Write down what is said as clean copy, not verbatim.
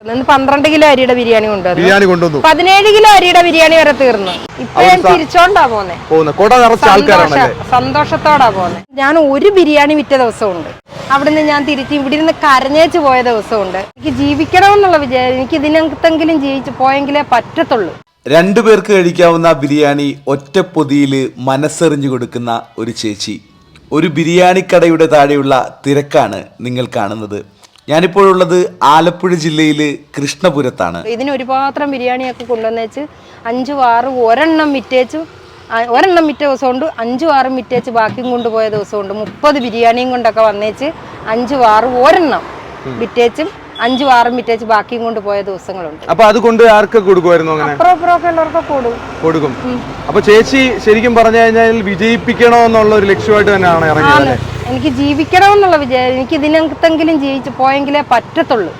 12 kilo അരിയുടെ ബിരിയാണി കൊണ്ടുവന്നു 17 kilo അരിയുടെ ബിരിയാണി വരെ തീർന്നു. ഇപ്പൊ ഞാൻ തിരിച്ചോണ്ടാ പോന്നെ, സന്തോഷത്തോടാ പോന്നെ. ഞാൻ ഒരു ബിരിയാണി വിറ്റ ദിവസമുണ്ട്, അവിടുന്ന് ഞാൻ തിരിച്ച് ഇവിടെ ഇരുന്ന് കരഞ്ഞേച്ച് പോയ ദിവസമുണ്ട്. എനിക്ക് ജീവിക്കണമെന്നുള്ള വിചാരം, എനിക്ക് ഇതിനകത്തെങ്കിലും ജീവിച്ചു പോയെങ്കിലേ പറ്റത്തുള്ളൂ. 2 പേർക്ക് കഴിക്കാവുന്ന ബിരിയാണി ഒറ്റ പൊതിയില് മനസ്സെറിഞ്ഞു കൊടുക്കുന്ന ഒരു ചേച്ചി. ഒരു ബിരിയാണി കടയുടെ താഴെയുള്ള തിരക്കാണ് നിങ്ങൾ കാണുന്നത്. ഞാനിപ്പോഴുള്ളത് ആലപ്പുഴ ജില്ലയില് കൃഷ്ണപുരത്താണ്. ഇതിന് ഒരു പാത്രം ബിരിയാണിയൊക്കെ കൊണ്ടുവന്നേച്ച് 5, 6 ഒരെണ്ണം വിറ്റേച്ചു, ഒരെണ്ണം വിറ്റ ദിവസമുണ്ട്, 5, 6 വിറ്റേച്ച് ബാക്കിയും കൊണ്ടുപോയ ദിവസമുണ്ട്. 30 ബിരിയാണിയും കൊണ്ടൊക്കെ വന്നേച്ച് 5, 6 ഒരെണ്ണം വിറ്റേച്ചും 5, 6 വിറ്റേച്ച് ബാക്കിയും കൊണ്ട് പോയ ദിവസങ്ങളുണ്ട്. അപ്പൊ അതുകൊണ്ട് ആർക്ക് കൊടുക്കുമായിരുന്നു? കൊടുക്കും. അപ്പൊ ചേച്ചി ശരിക്കും പറഞ്ഞു കഴിഞ്ഞാൽ വിജയിപ്പിക്കണോ എന്നുള്ള ഒരു ലക്ഷ്യമായിട്ട് തന്നെയാണ് ഇറങ്ങിയത്. എനിക്ക് ജീവിക്കണമെന്നുള്ള വിചാരം, എനിക്ക് ഇതിനകത്തെങ്കിലും ജീവിച്ചു പോയെങ്കിലേ പറ്റത്തുള്ളൂ.